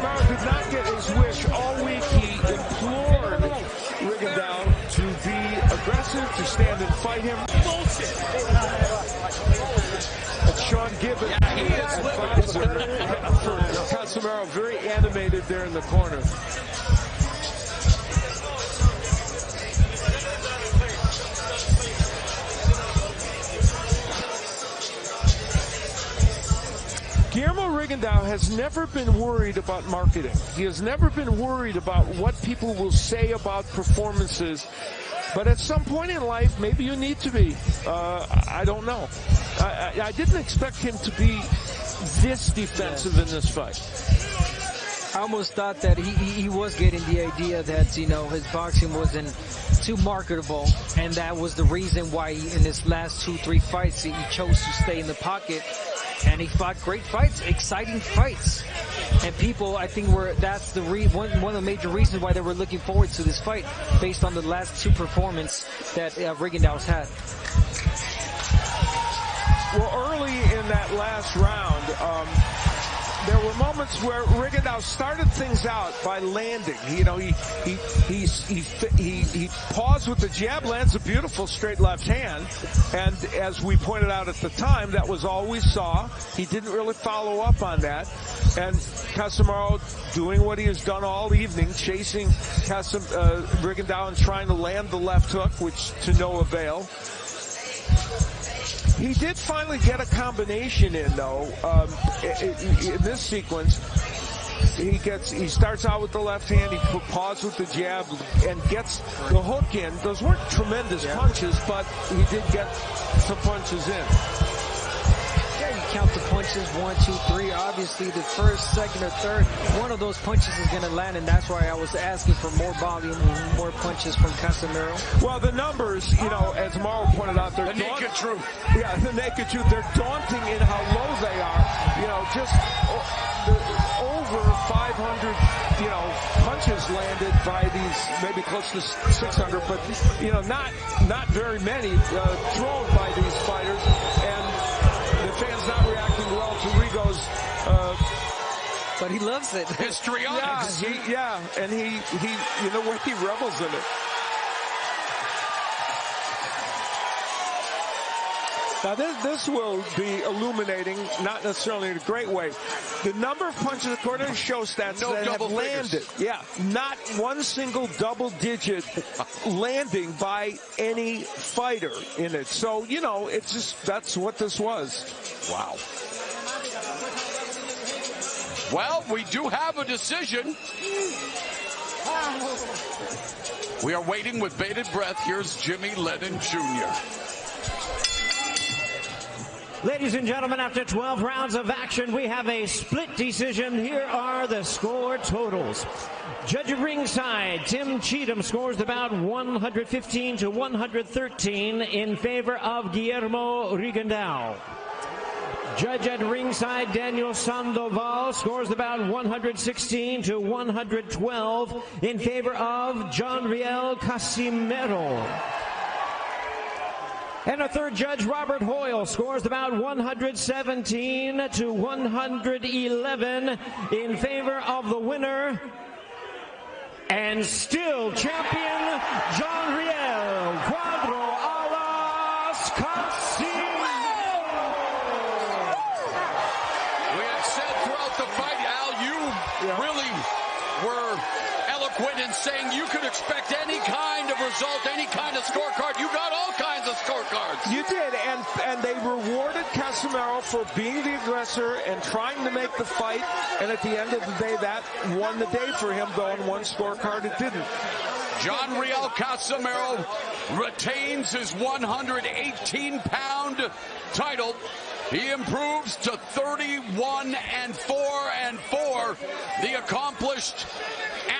Casimero did not get his wish all week. He implored Rigondo to be aggressive, to stand and fight him. Bullshit. Sean Gibbons, yeah, he is for Casimero, very animated there in the corner. Guillermo Rigondo has never been worried about marketing. He has never been worried about what people will say about performances. But at some point in life, maybe you need to be. I don't know. I didn't expect him to be this defensive in this fight. I almost thought that he was getting the idea that, you know, his boxing wasn't too marketable, and that was the reason why in his last 2-3 fights he chose to stay in the pocket. And he fought great fights, exciting fights. And people, I think, that's the one of the major reasons why they were looking forward to this fight, based on the last 2 performances that Rigondo's had. Well, early in that last round, there were moments where Rigondo started things out by landing. You know, he paused with the jab, lands a beautiful straight left hand, and as we pointed out at the time, that was all we saw. He didn't really follow up on that, and Casimero doing what he has done all evening, chasing Rigondo and trying to land the left hook, which to no avail. He did finally get a combination in, though, in this sequence. He starts out with the left hand, he pauses with the jab, and gets the hook in. Those weren't tremendous punches, but he did get some punches in. Yeah, you count the punches, 1, 2, 3. Obviously, the first, second, or third, one of those punches is going to land, and that's why I was asking for more volume, more punches from Casimero. Well, the numbers, you know, as Mauro pointed out, they're the naked truth. Yeah, the naked truth. They're daunting in how low they are. You know, just over 500, you know, punches landed by these, maybe close to 600, but, you know, not very many thrown by these fighters, and the fans not reacting well to Rigo's, but he loves it. Histrionics. And he, you know what, he revels in it. Now this will be illuminating, not necessarily in a great way. The number of punches according to show stats that have landed. Yeah, not one single double-digit landing by any fighter in it. So, you know, it's just, that's what this was. Wow. Well, we do have a decision. We are waiting with bated breath. Here's Jimmy Lennon Jr. Ladies and gentlemen, after 12 rounds of action, we have a split decision. Here are the score totals. Judge at ringside, Tim Cheatham scores the bout 115 to 113 in favor of Guillermo Rigondo. Judge at ringside, Daniel Sandoval scores the bout 116 to 112 in favor of Jonriel Casimero. And a third judge, Robert Hoyle, scores the bout 117 to 111 in favor of the winner and still champion, Jonriel Cuadro Alas Casimero. We had said throughout the fight, Al, you really were eloquent in saying you could expect any kind of result, any kind of scorecard. You got all kinds of scorecards. You did, and they rewarded Casimero for being the aggressor and trying to make the fight, and at the end of the day, that won the day for him, though on one scorecard it didn't. Jonriel Casimero retains his 118-pound title. He improves to 31-4-4. The accomplished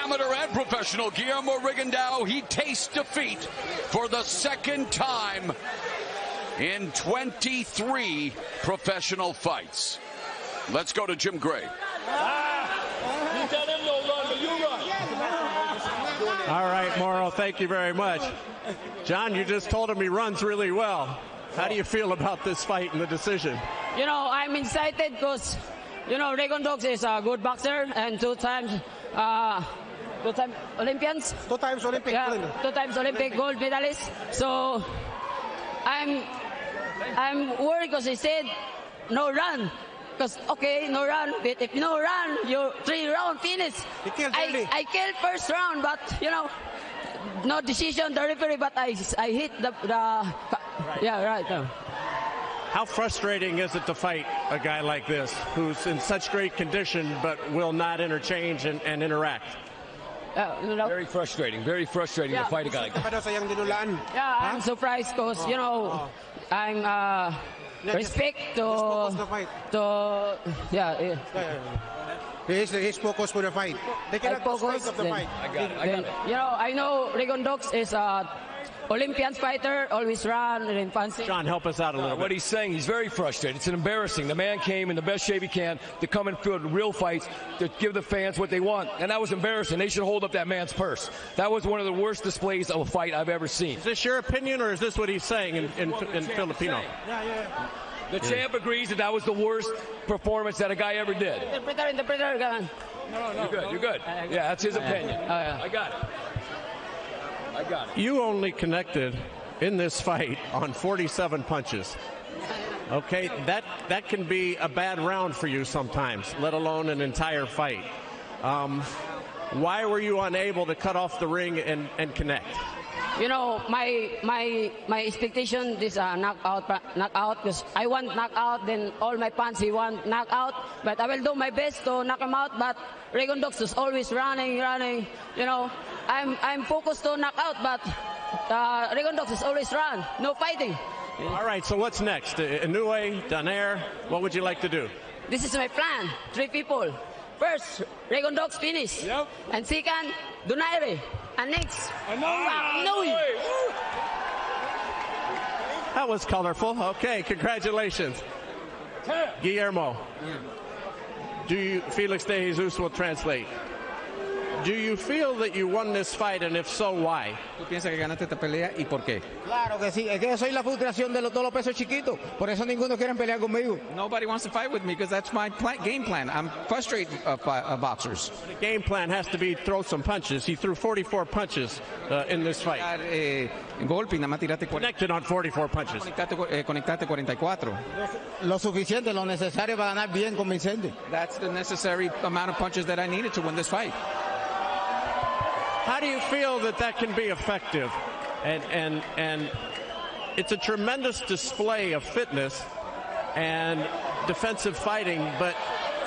amateur and professional Guillermo Rigondo, he tastes defeat for the second time in 23 professional fights. Let's go to Jim Gray. All right, Mauro, thank you very much. John, you just told him he runs really well. How do you feel about this fight and the decision? You know, I'm excited because you know, Rigondo is a good boxer and two-time Olympians. 2 times Olympic. Yeah, 2 times Olympic gold medalist. So I'm worried because he said no run. Because okay, no run. But if no run, you're 3-round finish. I killed first round, but you know, no decision the referee. But I hit the yeah, right. How frustrating is it to fight a guy like this who's in such great condition but will not interchange and interact? You know, Very frustrating to fight a guy like that. yeah, I'm surprised because, you know, I'm respect to yeah. He's focused for the fight. They cannot focus of the fight. I got it. You know, I know Rigondo is a Olympian fighter, always run and fancy. John, help us out a little bit. What he's saying, he's very frustrated. It's embarrassing. The man came in the best shape he can to come and field real fights to give the fans what they want. And that was embarrassing. They should hold up that man's purse. That was one of the worst displays of a fight I've ever seen. Is this your opinion or is this what he's saying in Filipino? Yeah. The champ agrees that was the worst performance that a guy ever did. Interpreter. No. You're good. Yeah, that's his opinion. I got it. You only connected in this fight on 47 punches. Okay, that can be a bad round for you sometimes, let alone an entire fight. Why were you unable to cut off the ring and connect? You know, my expectation is a knockout because I want knockout, then all my fans he want knockout, but I will do my best to knock him out. But Rigondo is always running. You know, I'm focused to knock out, but Rigondo is always run, no fighting. All right, so what's next? Inoue, Donaire, what would you like to do? This is my plan. 3 people. First, Rigondo finish. Yep. And second, Donaire. And next, Inoue. That was colorful. Okay, congratulations. Guillermo, Felix de Jesus will translate. Do you feel that you won this fight, and if so, why? ¿Tú piensas que ganaste esta pelea y por qué? Claro que sí, es que yo soy la frustración de todos los pesos chiquitos, por eso ninguno quiere pelear conmigo. Nobody wants to fight with me because that's my game plan. I'm frustrated boxers. The game plan has to be throw some punches. He threw 44 punches in this fight. Golpe y nada más tiraste Connected on 44 punches. Conectaste 44. Lo suficiente, lo necesario para ganar bien convincente. That's the necessary amount of punches that I needed to win this fight. How do you feel that can be effective? And it's a tremendous display of fitness and defensive fighting, but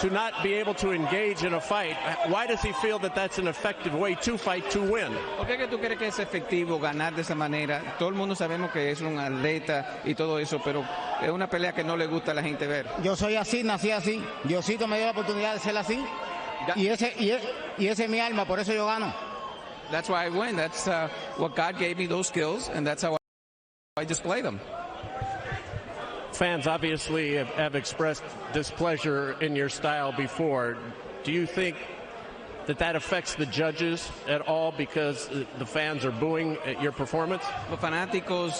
to not be able to engage in a fight, why does he feel that that's an effective way to fight to win? ¿Por qué que tú crees que es efectivo ganar de esa manera? Todo el mundo sabemos que es un atleta y todo eso, pero es una pelea que no le gusta a la gente ver. Yo soy así, nací así. Diosito me dio la oportunidad de ser así. Y ese es mi alma, por eso yo gano. That's why I win. That's what God gave me, those skills, and that's how I display them. Fans obviously have expressed displeasure in your style before. Do you think that affects the judges at all because the fans are booing at your performance? Los fanáticos,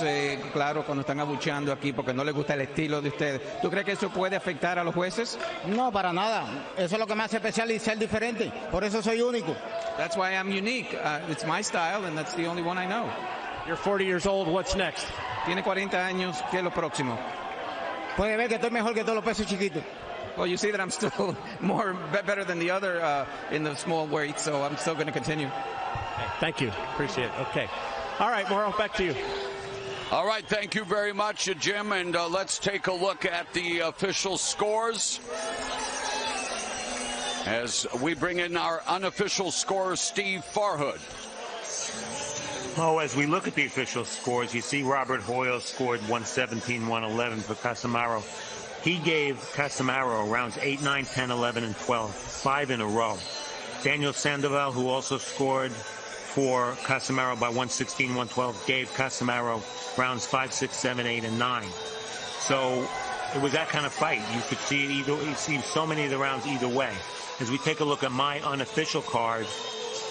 claro, cuando están abucheando aquí porque no les gusta el estilo de ustedes. ¿Tú crees que eso puede afectar a los jueces? No, para nada. Eso es lo que me hace especial y ser diferente. Por eso soy único. That's why I'm unique. It's my style, and that's the only one I know. You're 40 years old. What's next? Tiene 40 años. ¿Qué es lo próximo? Puede ver que estoy mejor que todos los pesos chiquitos. Well, you see that I'm still better than the other in the small weight, so I'm still going to continue. Thank you. Appreciate it. Okay. All right, Mauro, back to you. All right, thank you very much, Jim, and let's take a look at the official scores as we bring in our unofficial scorer, Steve Farhood. Oh, as we look at the official scores, you see Robert Hoyle scored 117-111 for Casimero. He gave Casimero rounds 8, 9, 10, 11, and 12, 5 in a row. Daniel Sandoval, who also scored for Casimero by 116-112, gave Casimero rounds 5, 6, 7, 8, and 9. So it was that kind of fight. You could see you see so many of the rounds either way. As we take a look at my unofficial card,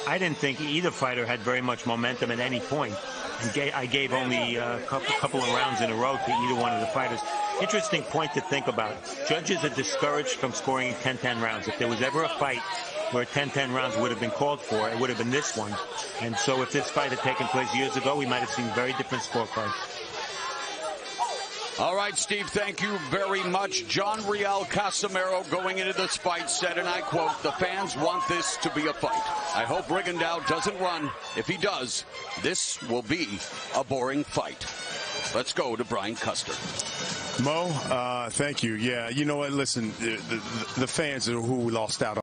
I didn't think either fighter had very much momentum at any point. And I gave only a couple of rounds in a row to either one of the fighters. interesting point to think about. Judges are discouraged from scoring 10-10 rounds. If there was ever a fight where 10-10 rounds would have been called for, it would have been this one. And so if this fight had taken place years ago, we might have seen very different scorecards. All right, Steve, thank you very much. John Real Casimero going into this fight said, and I quote, "The fans want this to be a fight. I hope Rigondo doesn't run. If he does, this will be a boring fight." Let's go to Brian Custer. Mo, thank you. Yeah, you know what? Listen, the fans are who lost out on.